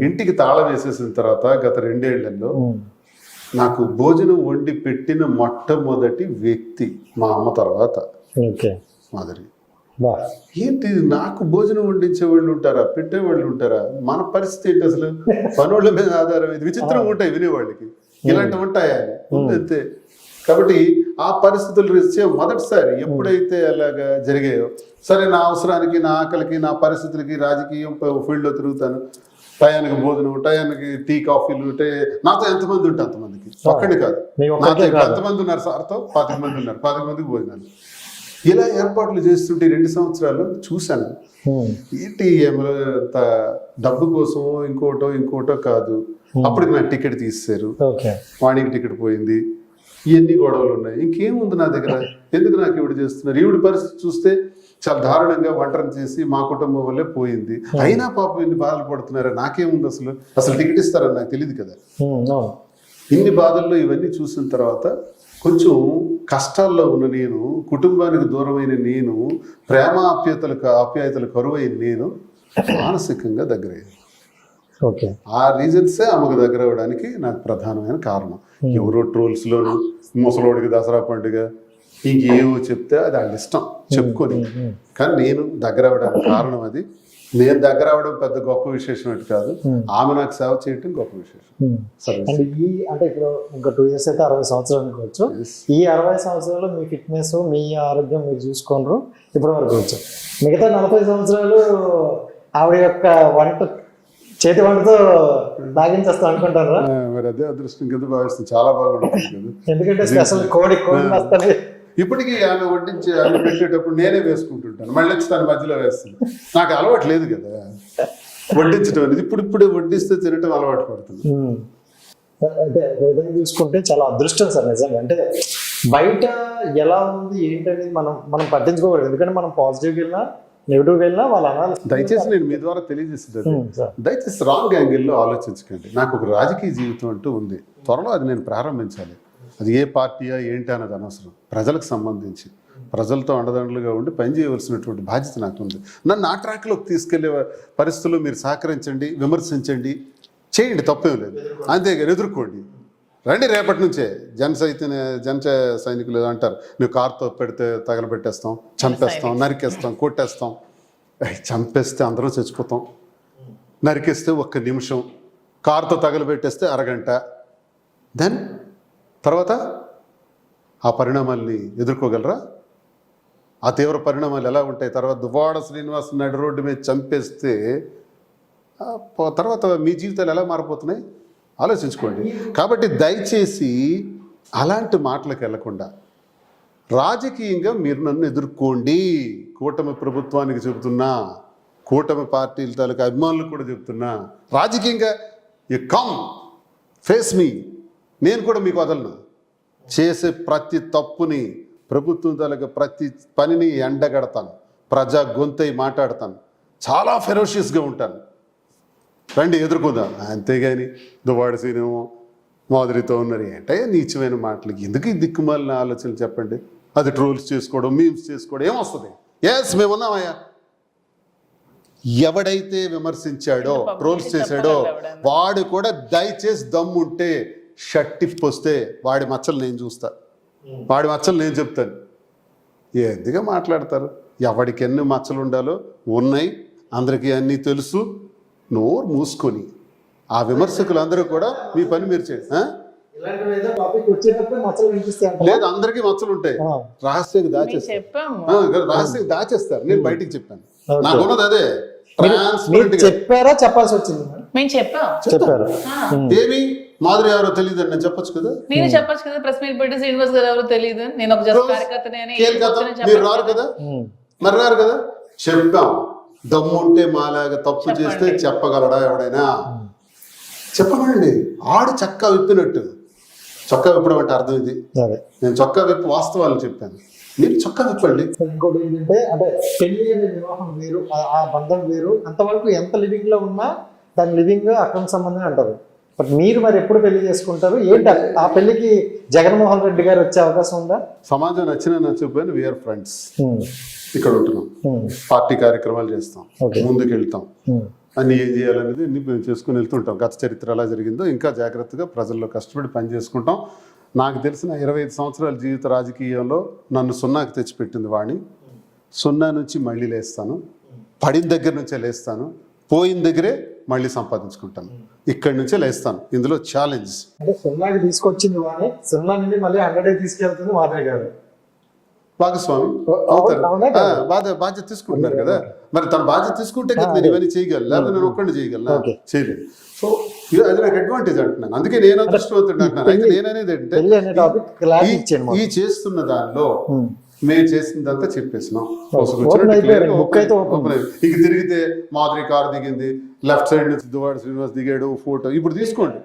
ఇంటికి తాళం వేసేసిన తర్వాత గత 2 ఏళ్లలో నాకు భోజనం వండి పెట్టిన మొట్టమొదటి వ్యక్తి మా అమ్మ తర్వాత మాధురి. ఏంటి, నాకు భోజనం వండించే వాళ్ళు ఉంటారా, పెట్టేవాళ్ళు ఉంటారా? మన పరిస్థితి ఏంటి అసలు? పనుల మీద ఆధారం. ఇది విచిత్రంగా ఉంటాయి వినేవాళ్ళకి, ఇలాంటివి ఉంటాయా అంతే. కాబట్టి ఆ పరిస్థితులు రీత్యా మొదటిసారి ఎప్పుడైతే అలాగా జరిగాయో, సరే నా అవసరానికి, నా ఆకలికి, నా పరిస్థితులకి రాజకీయం ఫీల్డ్లో తిరుగుతాను, టయానికి భోజనం, టయానికి టీ కాఫీలు, నాతో ఎంతమంది ఉంటే అంతమందికి, ఒక్కడి కాదు, నాతో ఎంతమంది ఉన్నారు సార్తో 25 మంది ఉన్నారు, 25 మందికి భోజనాలు. ఇలా ఏర్పాట్లు చేస్తుంటే 2 సంవత్సరాలు చూశాను. ఏంటి అంత డబ్బు కోసమో ఇంకోటో కాదు. అప్పటికి నాకు టికెట్ తీసేశారు, వాణికి టికెట్ పోయింది, ఇవన్నీ గొడవలు ఉన్నాయి. ఇంకేముంది నా దగ్గర, ఎందుకు నాకు ఈవిడ చేస్తున్నారు? ఈవిడ పరిస్థితి చూస్తే చాలా దారుణంగా ఒంటరి చేసి మా కుటుంబం వల్లే పోయింది. అయినా పాపం ఇన్ని బాధలు పడుతున్నారు, నాకేముంది అసలు టికెట్ ఇస్తారని నాకు తెలియదు కదా. ఇన్ని బాధల్లో ఇవన్నీ చూసిన తర్వాత కొంచెం కష్టాల్లో ఉన్న నేను, కుటుంబానికి దూరమైన నేను, ఆప్యాయతలు కరువైన నేను మానసికంగా దగ్గరయ్యాను. ఓకే. ఆ రీజన్సే ఆమెకు దగ్గర అవ్వడానికి నాకు ప్రధానమైన కారణం. ఎవరో ట్రోల్స్లోను ముసలోడికి దసరా పండుగ ఇంకేవో చెప్తే అది వాళ్ళ ఇష్టం చెప్పుకొని, కానీ నేను దగ్గర అవ్వడానికి కారణం అది. నేను దగ్గర అవ్వడం పెద్ద గొప్ప విశేషం ఏంటి కాదు, ఆమె నాకు సేవ చేయటం గొప్ప విశేషం. అంటే అంటే ఇప్పుడు ఇంకా 2 years అయితే 60 సంవత్సరాలు అనుకోవచ్చు. ఈ 60 సంవత్సరాలు మీ ఫిట్నెస్ మీ ఆరోగ్యం మీరు చూసుకోనరు ఇప్పటి వరకు వచ్చు. మిగతా 40 సంవత్సరాలు ఆవిడ యొక్క చేతి వంటతో బాగించేస్తా అనుకుంటారా? మరి అదే అదృష్టం కింద భావిస్తుంది. చాలా బాగుంటుంది కదా, ఎందుకంటే స్పెషల్ కోడి వస్తాయి. ఇప్పటికీ ఆమె వడ్డించి ఆమె పెట్టేటప్పుడు నేనే వేసుకుంటుంటాను, మళ్ళీ వచ్చి తన మధ్యలో వేస్తాను. నాకు అలవాటు లేదు కదా వడ్డించడం అనేది. ఇప్పుడు వడ్డిస్తే తినటం అలవాటు పడుతుంది. అంటే హృదయం చూసుకుంటే చాలా అదృష్టం సార్ నిజంగా. అంటే బయట ఎలా ఉంది ఏంటనేది మనం పట్టించుకోకూడదు. ఎందుకంటే మనం పాజిటివ్కి వెళ్ళినా నెగిటివ్కి వెళ్ళినా వాళ్ళు అనాలి. దయచేసి నేను మీ ద్వారా తెలియజేస్తుంది, దయచేసి రాంగ్ యాంగిల్లో ఆలోచించకండి. నాకు ఒక రాజకీయ జీవితం అంటూ ఉంది, త్వరలో అది నేను ప్రారంభించాలి. అది ఏ పార్టీయా ఏంటి అన్నది అనవసరం. ప్రజలకు సంబంధించి ప్రజలతో అండదండలుగా ఉండి పనిచేయవలసినటువంటి బాధ్యత నాకు ఉంది. నన్ను ఆ ట్రాక్లోకి తీసుకెళ్లే పరిస్థితుల్లో మీరు సహకరించండి, విమర్శించండి, చేయండి, తప్పేం లేదు. అంతేగాని ఎదుర్కోండి. రండి, రేపటి నుంచే జన సైనికులు అంటారు, నువ్వు కారుతో పెడితే తగలబెట్టేస్తాం, చంపేస్తాం, నరికేస్తాం, కొట్టేస్తాం. చంపేస్తే అందరం చచ్చిపోతాం, నరికేస్తే 1 నిమిషం, కారుతో తగలబెట్టేస్తే అరగంట. దెన్ తర్వాత ఆ పరిణామాల్ని ఎదుర్కోగలరా? ఆ తీవ్ర పరిణామాలు ఎలా ఉంటాయి? తర్వాత దువ్వాడ శ్రీనివాస్ నడి రోడ్డు మీద చంపేస్తే తర్వాత మీ జీవితాలు ఎలా మారిపోతున్నాయి ఆలోచించుకోండి. కాబట్టి దయచేసి అలాంటి మాటలకు వెళ్లకుండా రాజకీయంగా మీరు నన్ను ఎదుర్కోండి. కూటమి ప్రభుత్వానికి చెబుతున్నా, కూటమి పార్టీల తాలూకా అభిమానులకు కూడా చెబుతున్నా, రాజకీయంగా యు కమ్ ఫేస్ మీ. నేను కూడా మీకు వదలను. చేసే ప్రతి తప్పుని, ప్రభుత్వం తాలూకా ప్రతి పనిని ఎండగడతాను, ప్రజా గొంతై మాట్లాడతాను, చాలా ఫెరోషియస్గా ఉంటాను. రండి, ఎదుర్కొందాం. అంతేగాని దువ్వాడ సీనేమో మాదిరితో ఉన్నారు ఏంటే నీచమైన మాటలకి ఎందుకు ఈ దిక్కుమాలిన ఆలోచనలు చెప్పండి. అది ట్రోల్స్ చేసుకోవడం, మీమ్స్ చేసుకోవడం ఏమొస్తుంది? ఎస్, మేమున్నామయ్యా. ఎవడైతే విమర్శించాడో, ట్రోల్స్ చేశాడో వాడు కూడా దయచేసి దమ్ముంటే షట్టిప్ వస్తే వాడి మచ్చలు నేను చూస్తా, వాడి మచ్చలు నేను చెప్తాను. ఎందుగా మాట్లాడతారు? ఎవడికి ఎన్ని మచ్చలు ఉండాలో ఉన్నాయి, అందరికీ అన్నీ తెలుసు. నోరు మూసుకొని ఆ విమర్శకులందరూ కూడా మీ పని మీరు చేయండి. లేదు, అందరికీ మచ్చలు ఉంటాయి, రహస్యంగా దాచేస్తారు. నేను బయటికి చెప్పాను, నాకున్నది అదే. చెప్పారా? చెప్పాల్సి వచ్చింది. మేము చెప్పారు. దేవి మాధురి ఎవరో తెలియదు అని నేను చెప్పొచ్చు కదా. నేను చెప్పొచ్చు కదా, ప్రెస్ మీట్ పెట్టి శ్రీనివాస్ గారు ఎవరో తెలియదు, నేను ఒక జస్ట్ కార్యకర్తనే అని. మీరు రారు కదా, మరి రారు కదా. చెప్పాం, దమ్ముంటే మాలాగా తప్పు చేస్తే చెప్పగలడా ఎవడైనా? చెప్పనండి. ఆడు చక్కా విప్పినట్టు. చొక్కా విప్పడం అంటే అర్థం ఇది. నేను చొక్కా విప్పి వాస్తవాలు చెప్పాను, మీరు చొక్కా విప్పండి. ఇంకోటి ఏంటంటే, అంటే పెళ్లి అనే వివాహం వేరు, ఆ బంధం వేరు. అంతవరకు ఎంత లివింగ్ లో ఉన్నా దాని లివింగ్ అక్రమ సంబంధం అంటారు. బట్ మీరు మరి ఎప్పుడు పెళ్లి చేసుకుంటారు? ఏంటి ఆ పెళ్లికి జగన్మోహన్ రెడ్డి గారు వచ్చే అవకాశం ఉందా? సమాజం నచ్చినా నచ్చకపోయినా వీఆర్ ఫ్రెండ్స్. ఇక్కడ ఉంటున్నాం, పార్టీ కార్యక్రమాలు చేస్తాం, ముందుకు వెళ్తాం, అన్ని ఏం చేయాలనేది అన్ని మేము చేసుకుని వెళ్తుంటాం. గత చరిత్ర ఎలా జరిగిందో ఇంకా జాగ్రత్తగా ప్రజల్లో కష్టపడి పని చేసుకుంటాం. నాకు తెలిసిన 25 సంవత్సరాల జీవిత రాజకీయంలో నన్ను 0కి తెచ్చిపెట్టింది వాణి. 0 నుంచి మళ్ళీ లేస్తాను, పడిన దగ్గర నుంచే లేస్తాను, పోయిన దగ్గరే మళ్ళీ సంపాదించుకుంటాను, ఇక్కడి నుంచే లేస్తాను. ఇందులో ఛాలెంజ్. అంటే 0కి తీసుకొచ్చింది వాణి, 0 నుండి మళ్ళీ 100 తీసుకెళ్తుంది మాధవి గారు. భాగస్వామి అవుతారు, బాధ్యత తీసుకుంటున్నారు కదా. మరి తన బాధ్యత తీసుకుంటే కదా నేను ఇవన్నీ చేయగలను, లేకపోతే నేను ఒక్కడిని చేయగలను, చేయలేదు. సో అది నాకు అడ్వాంటేజ్ అంటున్నాను. అందుకే నేను అదృష్టవంతుడు అంటున్నాను. అయితే నేననేది ఏంటంటే, ఈ చేస్తున్న దానిలో మేము చేసిందంతా చెప్పేసినాం. ఇంక తిరిగితే మాధురి కారు దిగింది, లెఫ్ట్ సైడ్ నుంచి దువ్వాడ శ్రీనివాస్ దిగాడు, ఫోటో ఇప్పుడు తీసుకోండి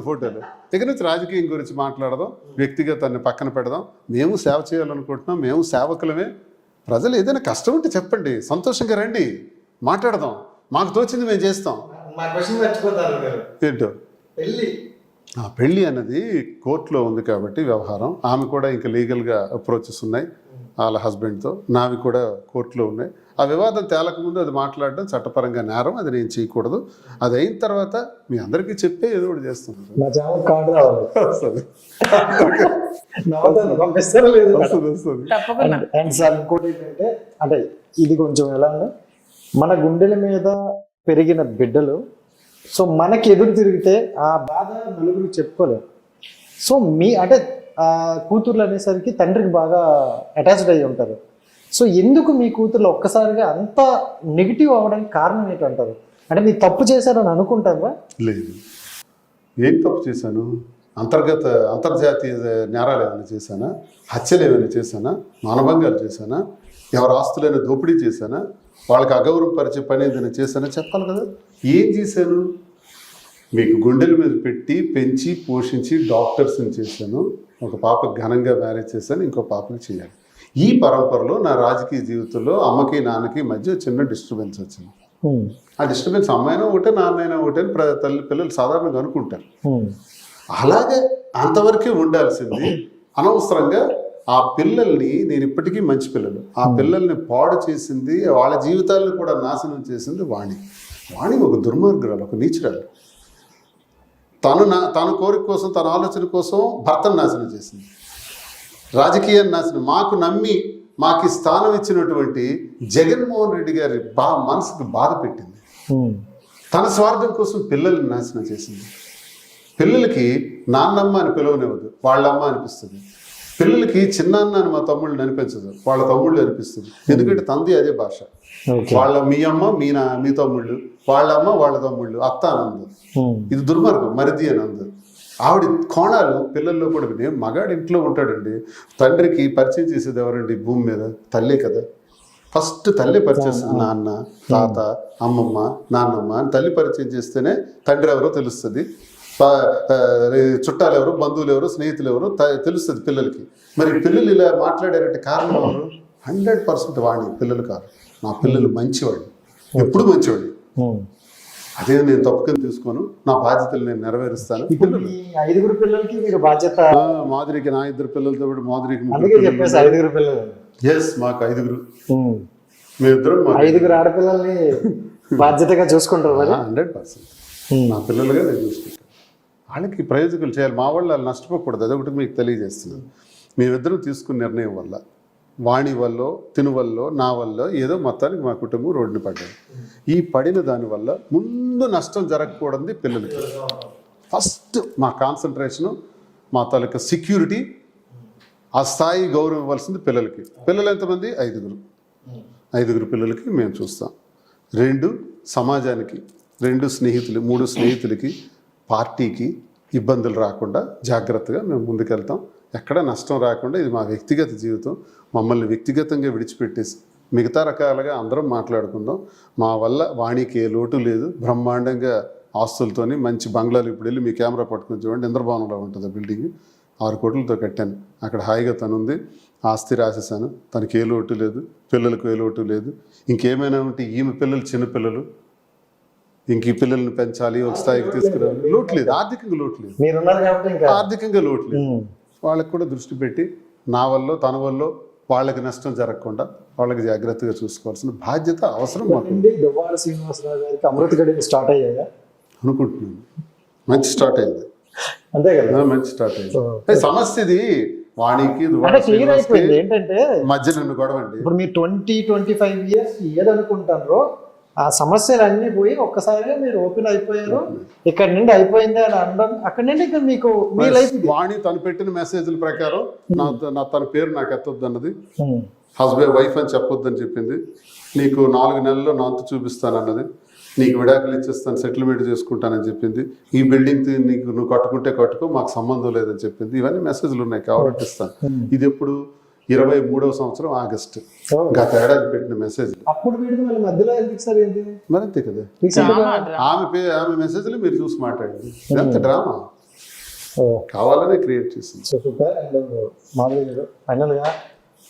ఫోటోలు. ఇక నుంచి రాజకీయం గురించి మాట్లాడదాం, వ్యక్తిగతాన్ని పక్కన పెడదాం. మేము సేవ చేయాలనుకుంటున్నాం, మేము సేవకులమే. ప్రజలు ఏదైనా కష్టం ఉంటే చెప్పండి, సంతోషంగా రండి, మాట్లాడదాం. మాకు తోచింది మేము చేస్తాం. ఏంటో పెళ్ళి అన్నది కోర్టులో ఉంది కాబట్టి వ్యవహారం. ఆమె కూడా ఇంకా లీగల్గా అప్రోచెస్ ఉన్నాయి, వాళ్ళ హస్బెండ్తో, నావి కూడా కోర్టులో ఉన్నాయి. ఆ వివాదం తేలకముందు అది మాట్లాడడం చట్టపరంగా నేరం, అది నేను చేయకూడదు. అది అయిన తర్వాత మీ అందరికీ చెప్పే ఏదో ఒకటి చేస్తున్నారు. నా ఛానల్ కార్డు రావాలి. వస్తుంది పంపిస్తారా లేదు? వస్తుంది. తప్పకుండా. అండ్ సార్ ఇంకోటి ఏంటంటే, అంటే ఇది కొంచెం ఎలా అంటే, మన గుండెల మీద పెరిగిన బిడ్డలు సో మనకి ఎదురు తిరిగితే ఆ బాధ నలుగురికి చెప్పుకోలేరు. సో మీ అంటే కూతుర్లు అనేసరికి తండ్రికి బాగా అటాచ్డ్ అయ్యి ఉంటారు. సో ఎందుకు మీ కూతుర్లు ఒక్కసారిగా అంత నెగిటివ్ అవ్వడానికి కారణం ఏంటంటారు? అంటే మీరు తప్పు చేశారని అనుకుంటారా? లేదు, ఏం తప్పు చేశాను? అంతర్జాతీయ నేరాలు ఏమైనా చేశానా? హత్యలు ఏమైనా చేశానా? మానభంగాలు చేశానా? ఎవరి ఆస్తులైనా దోపిడీ చేశానా? వాళ్ళకి అగౌరవం పరిచే పని ఏదైనా చేశానా? చెప్పాలి కదా. ఏం చేశాను? మీకు గుండెల మీద పెట్టి పెంచి పోషించి డాక్టర్స్ని చేశాను. ఒక పాపకు ఘనంగా మ్యారేజ్ చేశాను, ఇంకో పాపకి చేయాలి. ఈ పరంపరలో నా రాజకీయ జీవితంలో అమ్మకి నాన్నకి మధ్య చిన్న డిస్టర్బెన్స్ వచ్చింది. ఆ డిస్టర్బెన్స్ అమ్మాయినా ఒకటే నాన్నైనా ఒకటే అని తల్లి పిల్లలు సాధారణంగా అనుకుంటారు. అలాగే అంతవరకే ఉండాల్సింది. అనవసరంగా ఆ పిల్లల్ని, నేను ఇప్పటికీ మంచి పిల్లలు, ఆ పిల్లల్ని పాడు చేసింది, వాళ్ళ జీవితాలను కూడా నాశనం చేసింది వాణి. వాణి ఒక దుర్మార్గురాలు, ఒక నీచురాలు. తన కోరిక కోసం, తన ఆలోచన కోసం భర్తను నాశనం చేసింది, రాజకీయాన్ని నాశనం. మాకు నమ్మి మాకు స్థానం ఇచ్చినటువంటి జగన్మోహన్ రెడ్డి గారి మనసుకు బాధ పెట్టింది. తన స్వార్థం కోసం పిల్లల్ని నాశనం చేసింది. పిల్లలకి నాన్నమ్మ అని పిలవనివ్వదు, వాళ్ళమ్మ అనిపిస్తుంది. పిల్లలకి చిన్నాన్న అని మా తమ్ముళ్ళని అనిపించదు, వాళ్ళ తమ్ముళ్ళు అనిపిస్తుంది. ఎందుకంటే తంది అదే భాష. మీ అమ్మ మీ తమ్ముళ్ళు, వాళ్ళమ్మ వాళ్ళ తమ్ముళ్ళు, అత్త అని అందరు. ఇది దుర్మార్గం, మరిది అని అందరు. ఆవిడ కోణాలు పిల్లల్లో కూడా. నేను మగాడు ఇంట్లో ఉంటాడండి, తండ్రికి పరిచయం చేసేది ఎవరండి భూమి మీద? తల్లే కదా. ఫస్ట్ తల్లి పరిచయం, నాన్న, తాత, అమ్మమ్మ, నాన్నమ్మ అని తల్లి పరిచయం చేస్తేనే తండ్రి ఎవరో తెలుస్తుంది, చుట్టాలు ఎవరు, బంధువులు ఎవరు, స్నేహితులు ఎవరు తెలుస్తుంది పిల్లలకి. మరి పిల్లలు ఇలా మాట్లాడారంటే కారణం ఎవరు? 100% వాడిని పిల్లలు కాదు. నా పిల్లలు మంచివాళ్ళు, ఎప్పుడు మంచివాళ్ళు. అదే నేను తప్పుకొని తీసుకోను, నా బాధ్యతలు నేను నెరవేరుస్తాను. ఐదుగురు పిల్లలకి మీరు బాధ్యత. మాధురికి నా 2 పిల్లలతో పాటు మాధురికి ఐదుగురు పిల్లలు. ఎస్, మాకు 5గురు. మేమిద్దరం 5గురు ఆడపిల్లల్ని బాధ్యతగా చూసుకుంటారు. 100% నా పిల్లలుగా నేను చూసుకుంటాను. వాళ్ళకి ప్రయోజకులు చేయాలి. మా వాళ్ళు నష్టపోకూడదు. అదొకటి మీకు తెలియజేస్తున్నాను. మేమిద్దరం తీసుకున్న నిర్ణయం వల్ల, వాణి వల్ల, తిను వల్ల, నా వల్ల ఏదో మొత్తానికి మా కుటుంబం రోడ్డుని పడ్డారు. ఈ పడిన దానివల్ల ముందు నష్టం జరగకూడదు పిల్లలకి. ఫస్ట్ మా కాన్సన్ట్రేషను, మా తాలూకా సెక్యూరిటీ, ఆ స్థాయి గౌరవం ఇవ్వాల్సింది పిల్లలకి. పిల్లలు ఎంతమంది? 5గురు పిల్లలకి మేము చూస్తాం. 2 సమాజానికి, 2 స్నేహితులు, 3 స్నేహితులకి, పార్టీకి ఇబ్బందులు రాకుండా జాగ్రత్తగా మేము ముందుకెళ్తాం. ఎక్కడ నష్టం రాకుండా. ఇది మా వ్యక్తిగత జీవితం. మమ్మల్ని వ్యక్తిగతంగా విడిచిపెట్టేసి మిగతా రకాలుగా అందరం మాట్లాడుకుందాం. మా వల్ల వాణికి ఏ లోటు లేదు. బ్రహ్మాండంగా ఆస్తులతోని మంచి బంగ్లాలు. ఇప్పుడు వెళ్ళి మీ కెమెరా పట్టుకొని చూడండి, ఇంద్రభవనంలో ఉంటుంది బిల్డింగ్. 6 కోట్లతో కట్టాను. అక్కడ హాయిగా తనుంది. ఆస్తి రాసేసాను. తనకి ఏ లోటు లేదు, పిల్లలకు ఏ లోటు లేదు. ఇంకేమైనా ఉంటే ఈమె పిల్లలు చిన్నపిల్లలు, ఇంక ఈ పిల్లల్ని పెంచాలి, ఒక స్థాయికి తీసుకురావాలి. లోటు లేదు, ఆర్థికంగా లోటు లేదు, ఆర్థికంగా లోటు లేదు. వాళ్ళకి కూడా దృష్టి పెట్టి నా వల్ల, తన వల్ల వాళ్ళకి నష్టం జరగకుండా వాళ్ళకి జాగ్రత్తగా చూసుకోవాల్సిన బాధ్యత అవసరం మాకు. దువ్వాడ శ్రీనివాసరావు గారికి అమృత గడియలు స్టార్ట్ అయ్యాయా అనుకుంటున్నాను. మంచి స్టార్ట్ అయింది. అంతే కదా, మంచి స్టార్ట్ అయింది. సమస్య ఇది వాణికి క్లియర్ అయిపోయింది. ఏంటంటే మధ్య నన్ను గొడవండి. ఇప్పుడు మీరు 20-25 years ఏదనుకుంటారో ఆ సమస్యలు అన్నీ పోయి ఒక్కసారిగా మీరు ఓపెన్ అయిపోయారు. ఇక్కడ నుండి అయిపోయింది అని అనడం, అక్కడ నుండి ఇంకా మీకు మీ లైఫ్. వాణి తను పెట్టిన మెసేజ్ల ప్రకారం తన పేరు నాకు ఎత్తొద్దు అన్నది, హస్బెండ్ వైఫ్ అని చెప్పొద్దని చెప్పింది. నీకు 4 నెలల్లో నాంతు చూపిస్తానన్నది, నీకు విడాకులు ఇచ్చేస్తాను, సెటిల్మెంట్ చేసుకుంటానని చెప్పింది. ఈ బిల్డింగ్ నీకు నువ్వు కట్టుకుంటే కట్టుకో, మాకు సంబంధం లేదని చెప్పింది. ఇవన్నీ మెసేజ్లు ఉన్నాయి, కావాలంటే ఇస్తాను. ఇది ఎప్పుడు 23వ సంవత్సరం ఆగస్టు, గత ఏడాది పెట్టిన మెసేజ్. మరి అంతే కదా, ఆమె మెసేజ్లు మీరు చూసి మాట్లాడండి. ఇదంతా డ్రామా కావాలనే క్రియేట్ చేసింది. ఫైనల్గా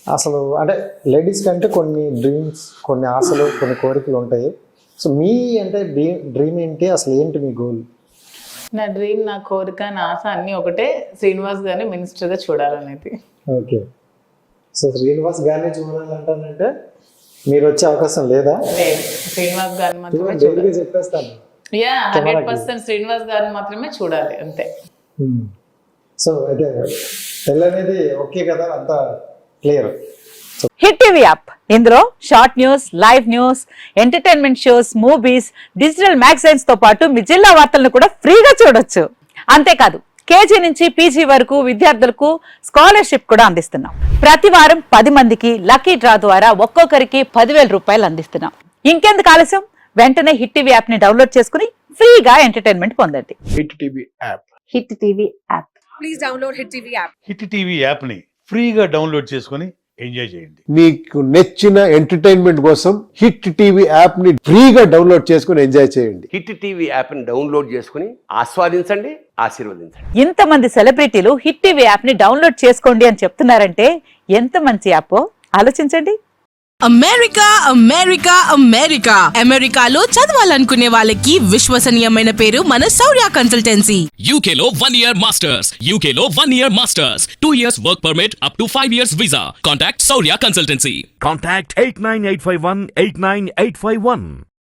అసలు అంటే లేడీస్ కంటే కొన్ని డ్రీమ్స్, కొన్ని ఆశలు, కొన్ని కోరికలు ఉంటాయి. సో మీ అంటే డ్రీమ్ ఏంటి, అసలు ఏంటి మీ గోల్? నా డ్రీమ్, నా కోరిక, నా ఆశ అన్నీ ఒకటే, శ్రీనివాస్ గారిని మినిస్టర్గా చూడాలనేది. ఓకే. సో శ్రీనివాస్ గారిని చూడాలంటానంటే మీరు వచ్చే అవకాశం లేదా? లేదు, శ్రీనివాస్ గారిని మాత్రమే డైరెక్ట్గా చూడాలి. చెప్పేస్తాను. 100% శ్రీనివాస్ గారిని మాత్రమే చూడాలి అంతే. సో అయితే పెళ్ళి అనేది ఓకే కదా, అంతా క్లియర్. హిట్ టీవీ యాప్, ఇందులో short news, live news, entertainment shows, movies, digital magazines తో పాటు మీ జిల్లా వార్తలను కూడా ఫ్రీగా చూడొచ్చు. అంతేకాదు కేజీ నుంచి పీజీ వరకు విద్యార్థులకు స్కాలర్షిప్ కూడా అందిస్తున్నాం. ప్రతి వారం 10 మందికి లక్కీ డ్రా ద్వారా ఒక్కొక్కరికి 10,000 రూపాయలు అందిస్తున్నాం. ఇంకెందుకు ఆలస్యం, వెంటనే హిట్ టీవీ యాప్ ని డౌన్లోడ్ చేసుకుని ఫ్రీగా ఎంటర్టైన్మెంట్ పొందండి. Hit TV app. Hit TV app. Please download Hit TV app. Hit TV యాప్ని ఫ్రీగా డౌన్లోడ్ చేసుకొని ఎంజాయ్ చేయండి. మీకు నచ్చిన ఎంటర్టైన్మెంట్ కోసం హిట్ టీవీ యాప్ ని ఫ్రీగా డౌన్లోడ్ చేసుకుని ఎంజాయ్ చేయండి. హిట్ టీవీ యాప్ని డౌన్లోడ్ చేసుకుని ఆస్వాదించండి, ఆశీర్వదించండి. ఇంతమంది సెలబ్రిటీలు హిట్ టీవీ యాప్ ని డౌన్లోడ్ చేసుకోండి అని చెప్తున్నారంటే ఎంత మంచి యాప్ ఆలోచించండి. అమెరికా అమెరికా అమెరికా అమెరికాలో చదవాలనుకునే వాళ్ళకి విశ్వసనీయమైన పేరు మన శౌర్య consultancy. UK Law 1 Year Masters. UK Law 1 Year Masters. 2 years work permit up to 5 years visa. Contact Saurya Consultancy. Contact 89851 89851.